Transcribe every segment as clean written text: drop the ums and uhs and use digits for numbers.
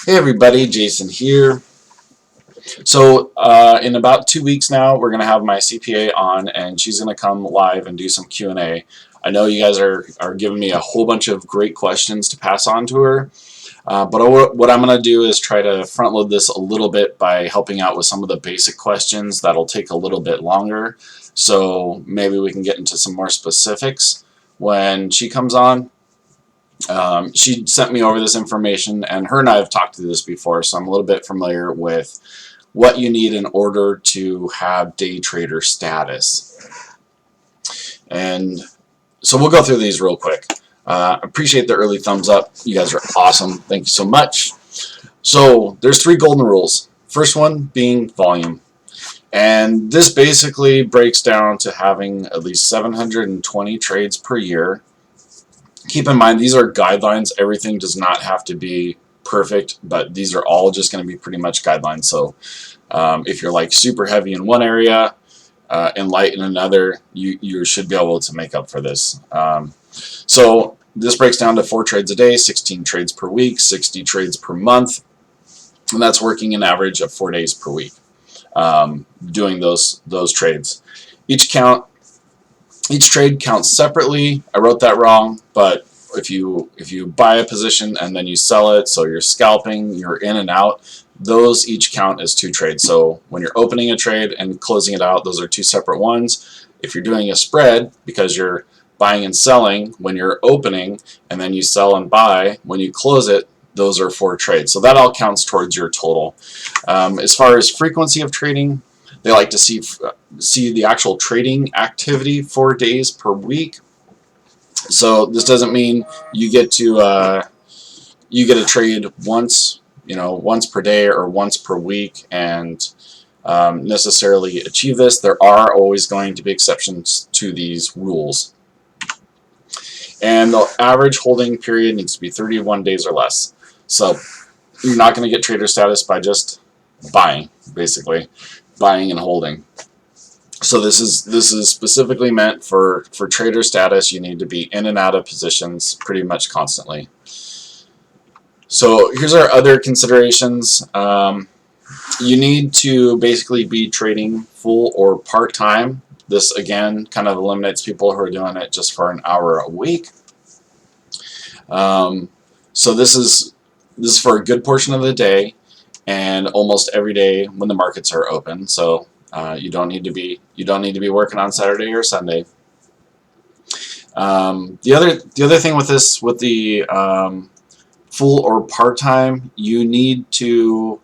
Hey everybody, Jason here. So in about 2 weeks now, we're going to have my CPA on, and she's going to come live and do some Q&A. I know you guys are giving me a whole bunch of great questions to pass on to her, but what I'm going to do is try to front load this a little bit by helping out with some of the basic questions that'll take a little bit longer. So maybe we can get into some more specifics when she comes on. She sent me over this information, and her and I have talked through this before, so I'm a little bit familiar with what you need in order to have day trader status. And so we'll go through these real quick. Appreciate the early thumbs up. You guys are awesome. Thank you so much. So there's 3 golden rules. First one being volume. And this basically breaks down to having at least 720 trades per year. Keep in mind, these are guidelines. Everything does not have to be perfect, but these are all just going to be pretty much guidelines. So if you're like super heavy in one area and light in another, you should be able to make up for this. So this breaks down to 4 trades a day, 16 trades per week, 60 trades per month, and that's working an average of 4 days per week doing those trades. Each trade counts separately. I wrote that wrong, but if you buy a position and then you sell it, so you're scalping, you're in and out, those each count as 2 trades. So when you're opening a trade and closing it out, those are 2 separate ones. If you're doing a spread, because you're buying and selling when you're opening, and then you sell and buy when you close it, those are 4 trades. So that all counts towards your total. As far as frequency of trading, they like to see the actual trading activity 4 days per week. So this doesn't mean you get to trade once per day or once per week and necessarily achieve this. There are always going to be exceptions to these rules. And the average holding period needs to be 31 days or less. So you're not going to get trader status by just buying, basically. Buying and holding. So this is specifically meant for trader status. You need to be in and out of positions pretty much constantly. So here's our other considerations. You need to basically be trading full or part-time. This again kind of eliminates people who are doing it just for an hour a week. So this is for a good portion of the day, and almost every day when the markets are open. So you don't need to be working on Saturday or Sunday. The other thing with this, with the full or part-time, you need to.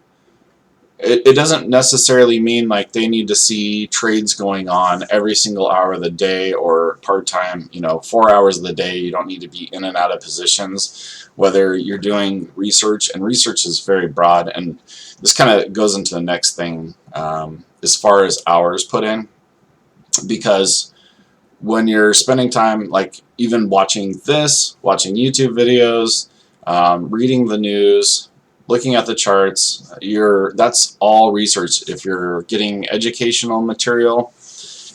It doesn't necessarily mean like they need to see trades going on every single hour of the day, or part-time, 4 hours of the day. You don't need to be in and out of positions. Whether you're doing research, and research is very broad, and this kind of goes into the next thing as far as hours put in, because when you're spending time, like even watching watching YouTube videos, reading the news, looking at the charts, that's all research. If you're getting educational material,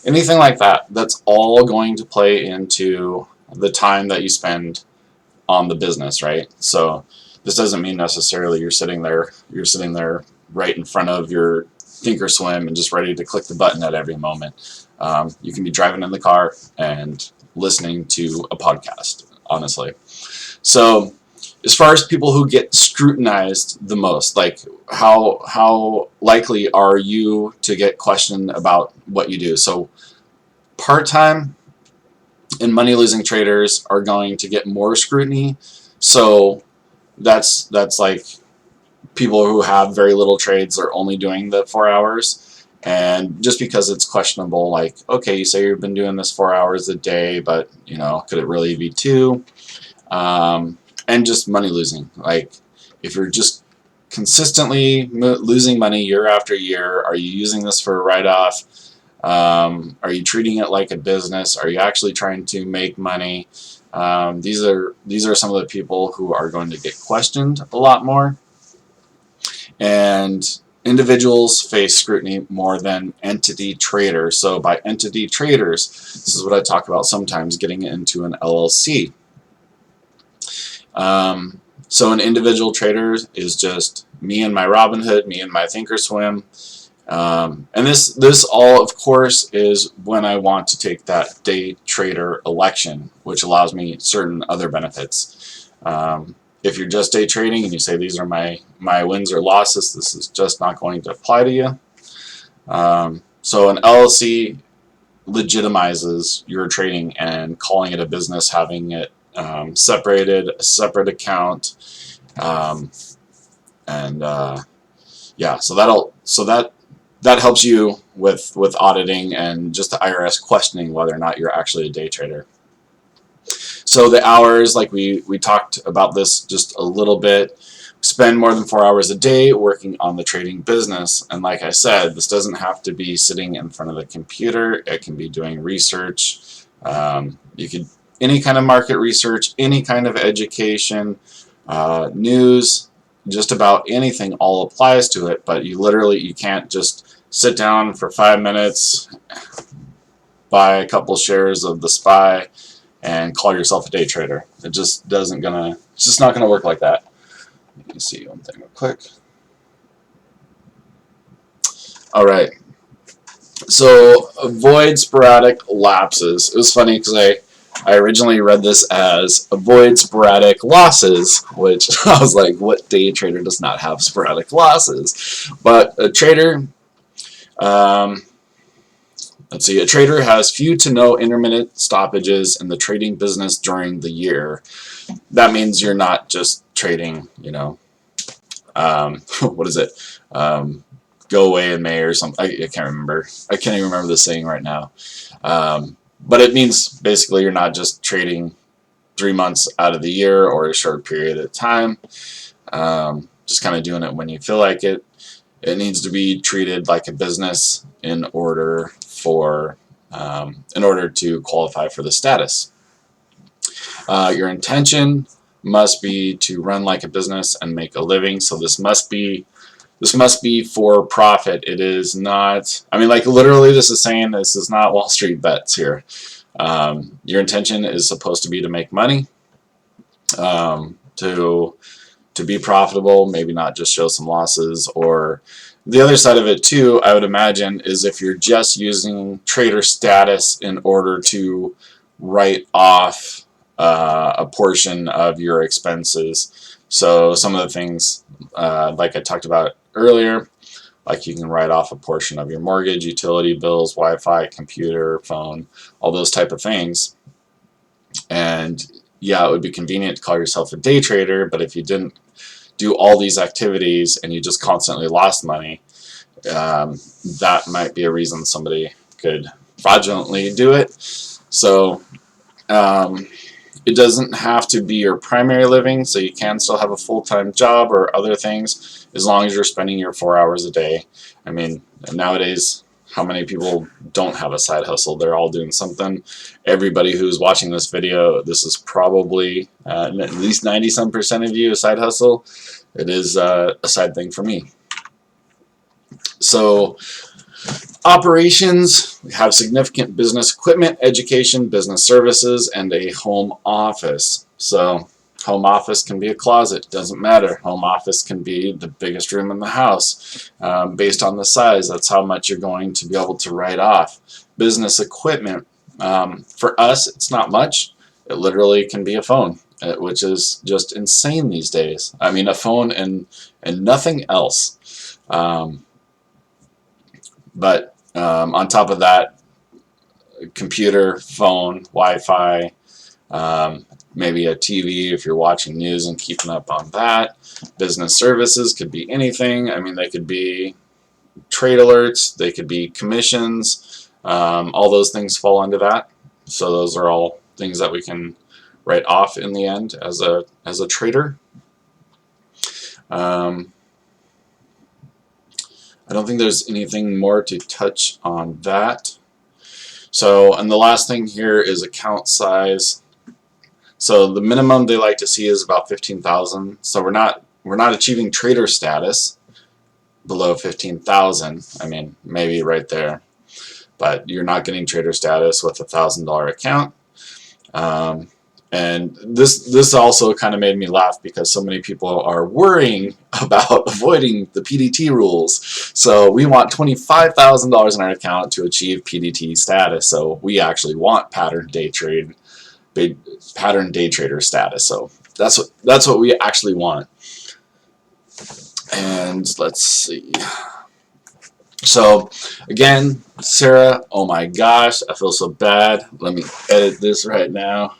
anything like that, that's all going to play into the time that you spend on the business, right? So this doesn't mean necessarily you're sitting there right in front of your Thinkorswim and just ready to click the button at every moment. You can be driving in the car and listening to a podcast, honestly. So as far as people who get scrutinized the most, like how likely are you to get questioned about what you do? So part-time and money-losing traders are going to get more scrutiny. So that's like people who have very little trades are only doing the 4 hours. And just because it's questionable, like, okay, you say you've been doing this 4 hours a day, but could it really be 2? And just money losing. Like, if you're just consistently losing money year after year, are you using this for a write-off? Are you treating it like a business? Are you actually trying to make money? These are some of the people who are going to get questioned a lot more. And individuals face scrutiny more than entity traders. So by entity traders, this is what I talk about sometimes, getting into an LLC. So an individual trader is just me and my Robinhood, me and my Thinkorswim. And this all, of course, is when I want to take that day trader election, which allows me certain other benefits. If you're just day trading and you say these are my wins or losses, this is just not going to apply to you. So an LLC legitimizes your trading and calling it a business, having it separated, a separate account, yeah. So that helps you with auditing and just the IRS questioning whether or not you're actually a day trader. So the hours, like we talked about this just a little bit, spend more than 4 hours a day working on the trading business. And like I said, this doesn't have to be sitting in front of the computer. It can be doing research. You could any kind of market research, any kind of education, news, just about anything all applies to it. But you can't just sit down for 5 minutes, buy a couple shares of the SPY, and call yourself a day trader. It just doesn't gonna. It's just not gonna work like that. Let me see one thing real quick. All right. So avoid sporadic lapses. It was funny because I originally read this as avoid sporadic losses, which I was like, what day trader does not have sporadic losses? But a trader, let's see, a trader has few to no intermittent stoppages in the trading business during the year. That means you're not just trading, you know, what is it? Go away in May or something. I can't remember. I can't even remember the saying right now. But it means basically you're not just trading 3 months out of the year or a short period of time. Just kind of doing it when you feel like it. It needs to be treated like a business in order to qualify for the status. Your intention must be to run like a business and make a living. So this must be for profit. It is not, I mean, like literally this is saying this is not Wall Street bets here. Your intention is supposed to be to make money, to be profitable, maybe not just show some losses. Or the other side of it too, I would imagine, is if you're just using trader status in order to write off a portion of your expenses. So some of the things like I talked about earlier, like you can write off a portion of your mortgage, utility bills, Wi-Fi, computer, phone, all those type of things. And yeah, it would be convenient to call yourself a day trader, but if you didn't do all these activities and you just constantly lost money, that might be a reason somebody could fraudulently do it. So it doesn't have to be your primary living, so you can still have a full-time job or other things as long as you're spending your 4 hours a day. I mean, nowadays, how many people don't have a side hustle? They're all doing something. Everybody who's watching this video, this is probably at least 90-some% of you a side hustle. It is a side thing for me. So operations, we have significant business equipment, education, business services, and a home office. So home office can be a closet, doesn't matter. Home office can be the biggest room in the house. Based on the size, that's how much you're going to be able to write off. Business equipment, for us, it's not much. It literally can be a phone, which is just insane these days. I mean, a phone and nothing else. But on top of that, computer, phone, Wi-Fi, maybe a TV if you're watching news and keeping up on that. Business services could be anything. I mean, they could be trade alerts, they could be commissions. All those things fall into that. So those are all things that we can write off in the end as a trader. I don't think there's anything more to touch on that. So, and the last thing here is account size. So the minimum they like to see is about 15,000. So we're not achieving trader status below 15,000. I mean, maybe right there, but you're not getting trader status with $1,000 account. And this also kind of made me laugh because so many people are worrying about avoiding the PDT rules. So we want $25,000 in our account to achieve PDT status. So we actually want pattern day trader status. So that's what we actually want. And let's see. So again, Sarah, oh my gosh, I feel so bad. Let me edit this right now.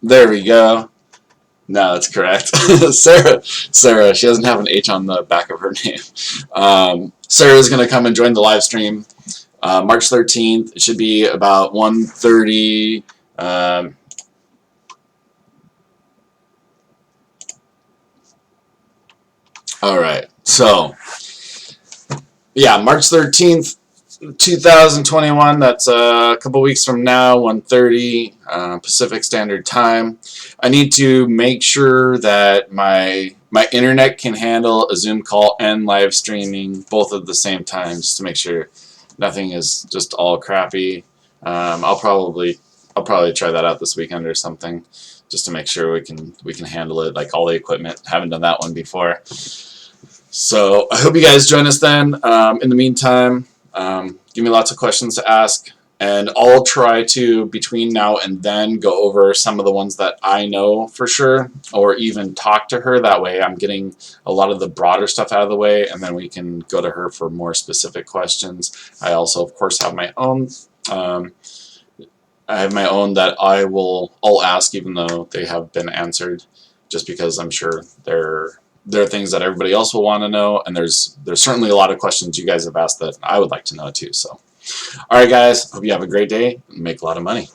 There we go. No, that's correct. Sarah, she doesn't have an H on the back of her name. Sarah's going to come and join the live stream March 13th. It should be about 1:30. All right. So, yeah, March 13th, 2021. That's a couple weeks from now, 1:30 Pacific Standard Time. I need to make sure that my internet can handle a Zoom call and live streaming both at the same time, just to make sure nothing is just all crappy. I'll probably try that out this weekend or something, just to make sure we can handle it, like all the equipment. Haven't done that one before. So I hope you guys join us then. In the meantime, give me lots of questions to ask, and I'll try to, between now and then, go over some of the ones that I know for sure, or even talk to her. That way I'm getting a lot of the broader stuff out of the way, and then we can go to her for more specific questions. I also, of course, have my own. I have my own that I'll ask, even though they have been answered, just because I'm sure there are things that everybody else will want to know, and there's certainly a lot of questions you guys have asked that I would like to know too. So, all right, guys, hope you have a great day and make a lot of money.